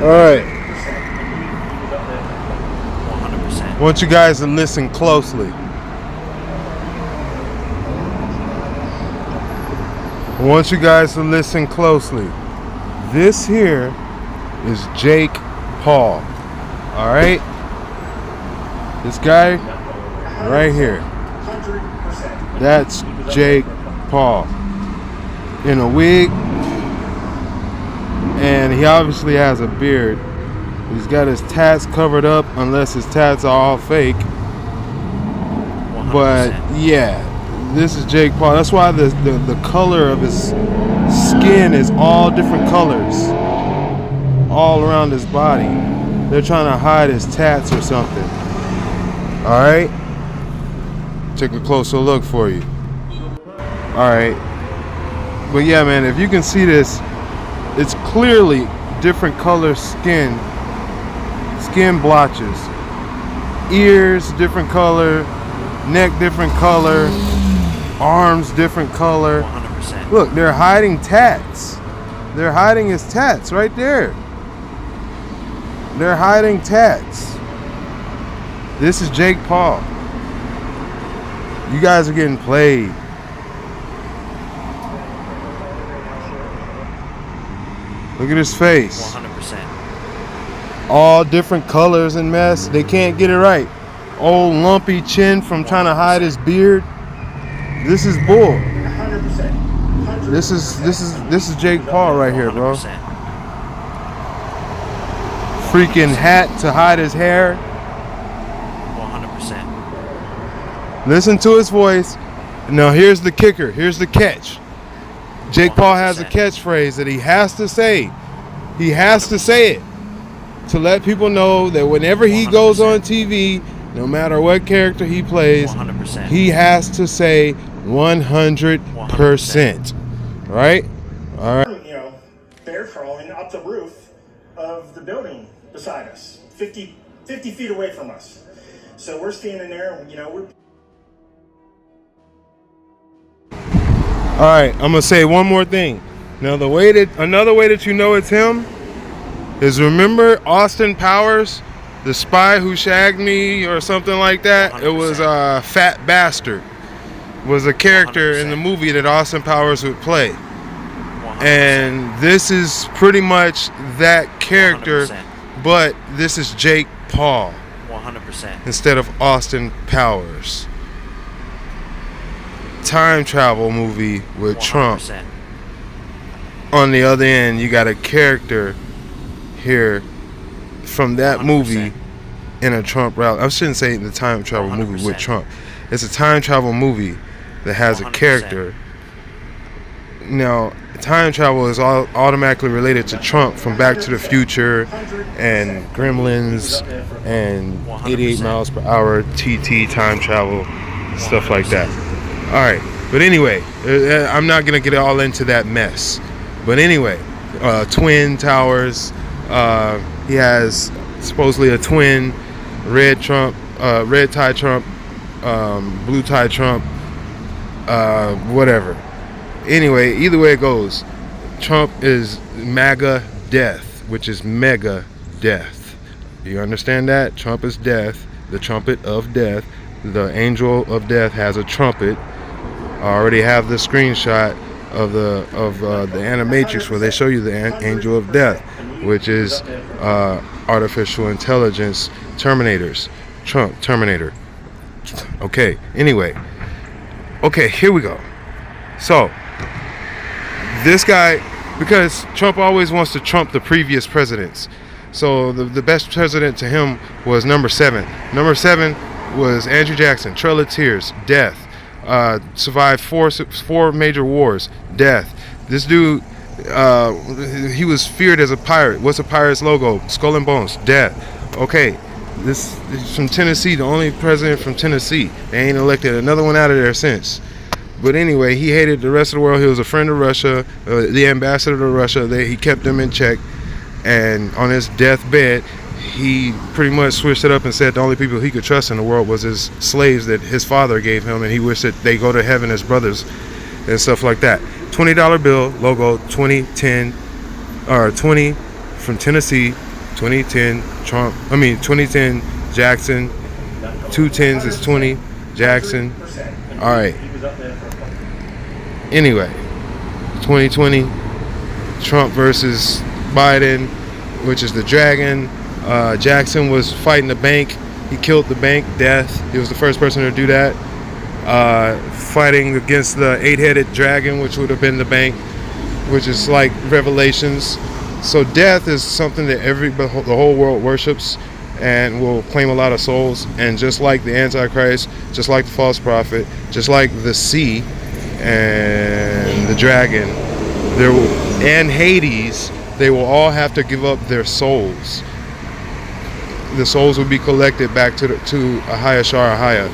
All right. 100%. I want you guys to listen closely. I want you guys to listen closely. This here is Jake Paul. All right. This guy right here. That's Jake Paul in a wig, and he obviously has a beard. He's got his tats covered up, unless his tats are all fake. 100%. But yeah, this is Jake Paul. That's why the color of his skin is all different colors all around his body. They're trying to hide his tats or something. All right, take a closer look for you. All right, but yeah, man, if you can see this, it's clearly different color skin blotches. Ears different color, neck different color, arms different color. 100%. Look, they're hiding tats. They're hiding his tats right there. They're hiding tats. This is Jake Paul. You guys are getting played. Look at his face. 100%. All different colors and mess. They can't get it right. Old lumpy chin from trying to hide his beard. This is bull. 100%. This is Jake Paul right here, bro. 100%. Freaking hat to hide his hair. 100%. Listen to his voice. Now here's the kicker. Here's the catch. Jake Paul has a 100%. catchphrase that he has to say. He has to say it to let people know that whenever he goes on TV, no matter what character he plays, 100%. he has to say 100%. Right? All right. You know, bear crawling up the roof of the building beside us, 50 feet away from us. So we're standing there, and, you know, we're... All right, I'm gonna say one more thing. Now, another way that you know it's him is, remember Austin Powers, the spy who shagged me or something like that? 100%. It was Fat Bastard. Was a character 100%. in the movie that Austin Powers would play. 100%. And this is pretty much that character, 100%. but this is Jake Paul 100%. instead of Austin Powers. Time travel movie with Trump. 100%. On the other end, you got a character here from that 100%. movie in a Trump rally. I shouldn't say the time travel movie with 100%. Trump. It's a time travel movie that has a 100%. character. Now, time travel is all automatically related to Trump from Back to the Future and Gremlins and 88 miles per hour TT time travel, stuff like that. All right, but anyway, I'm not gonna get all into that mess. But anyway, twin towers. He has supposedly a twin, red tie Trump, blue tie Trump, whatever. Anyway, either way it goes, Trump is MAGA death, which is mega death. You understand that? Trump is death, the trumpet of death. The angel of death has a trumpet. I already have the screenshot of the Animatrix where they show you the angel of death, which is artificial intelligence Terminators. Trump Terminator. Okay. Anyway. Okay. Here we go. So this guy, because Trump always wants to trump the previous presidents. So the best president to him was number 7. Number 7 was Andrew Jackson. Trail of Tears. Death. Survived four major wars. Death. This dude, he was feared as a pirate. What's a pirate's logo? Skull and bones. Death. Okay, this is from Tennessee, the only president from Tennessee. They ain't elected another one out of there since. But anyway, he hated the rest of the world. He was a friend of Russia, the ambassador to Russia. He kept them in check. And on his deathbed, he pretty much switched it up and said the only people he could trust in the world was his slaves that his father gave him, and he wished that they go to heaven as brothers and stuff like that. $20 bill, logo 2010, or 20 from Tennessee, 2010 Trump. 2010 Jackson. 2 10s is 20 Jackson. All right. Anyway, 2020 Trump versus Biden, which is the dragon. Jackson was fighting the bank. He killed the bank. Death. He was the first person to do that. Fighting against the 8-headed dragon, which would have been the bank, which is like Revelations. So death is something that the whole world worships and will claim a lot of souls. And just like the Antichrist, just like the false prophet, just like the sea and the dragon, and Hades, they will all have to give up their souls. The souls will be collected back to Ahaya Sharahaya,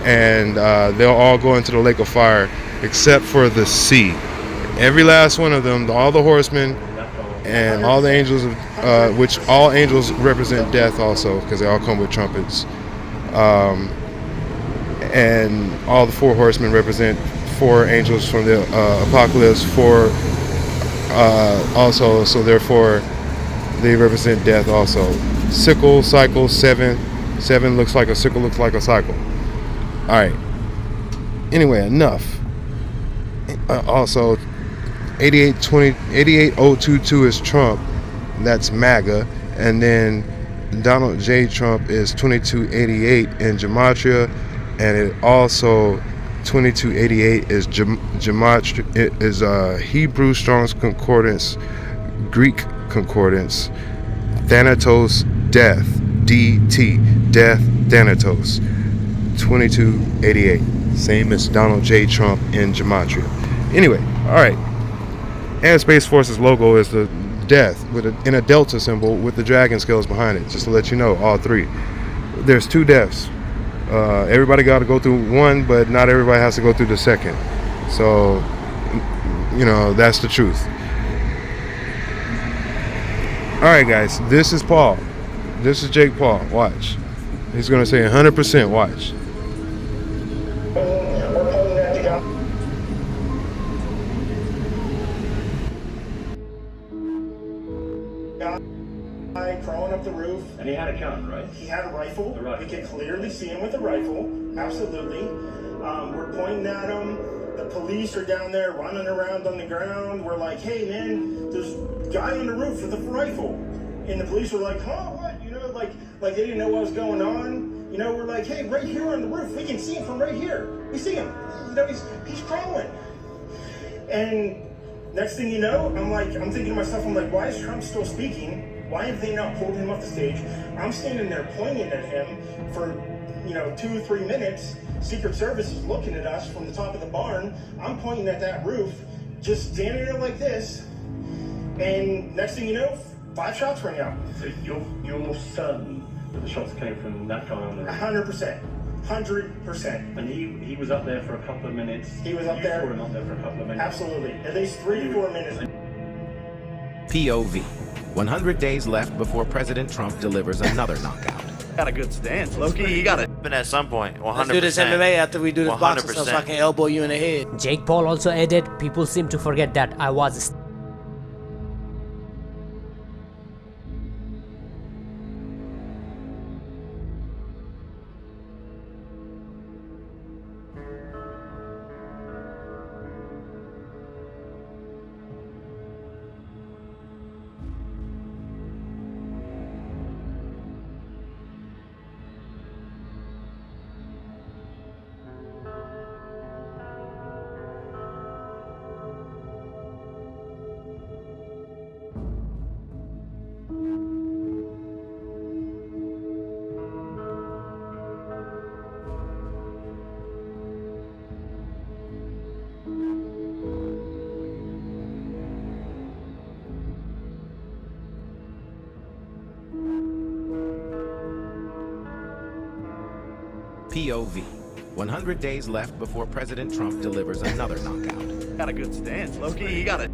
and they'll all go into the lake of fire, except for the sea. Every last one of them, all the horsemen and all the angels, which all angels represent death also, because they all come with trumpets. And all the 4 horsemen represent 4 angels from the apocalypse, 4 also, so therefore they represent death also. Sickle, cycle, 7 looks like a sickle, looks like a cycle. All right, anyway, enough. Also 88022 is Trump, that's MAGA, and then Donald J. Trump is 2288 in gematria, and it also 2288 is gematria. It is Hebrew Strong's Concordance, Greek Concordance, Thanatos, death, DT, death, Thanatos, 2288, same as Donald J. Trump in gematria. Anyway, all right. And Space Force's logo is the death in a delta symbol with the dragon scales behind it. Just to let you know, all 3. There's 2 deaths. Everybody got to go through one, but not everybody has to go through the second. So, that's the truth. All right, guys. This is Paul. This is Jake Paul. Watch. He's gonna say 100%. Watch. Crawling up the roof. And he had a gun, right? He had a rifle. Right. We could clearly see him with a rifle. Absolutely. We're pointing at him. The police are down there running around on the ground. We're like, hey man, there's a guy on the roof with a rifle. And the police were like, huh, what? Like they didn't know what was going on. We're like, hey, right here on the roof, we can see him from right here. We see him. He's crawling. And next thing you know, I'm thinking to myself, why is Trump still speaking? Why have they not pulled him off the stage? I'm standing there pointing at him for, 2 or 3 minutes. Secret Service is looking at us from the top of the barn. I'm pointing at that roof, just standing there like this. And next thing you know, 5 shots rang out. So you're certain that the shots came from that guy on the roof? 100%. 100%. And he was up there for a couple of minutes? He was up there. You saw him up there for a couple of minutes? Absolutely. At least 3 to 4 minutes. POV. 100 days left before President Trump delivers another knockout. Got a good stance, Loki. You got it. But at some point, 100%. Let's do this MMA after we do this boxing stuff, so I 100%. can elbow you in the head. Jake Paul also added, people seem to forget that I was POV. 100 days left before President Trump delivers another knockout. Got a good stance, Loki. You got it.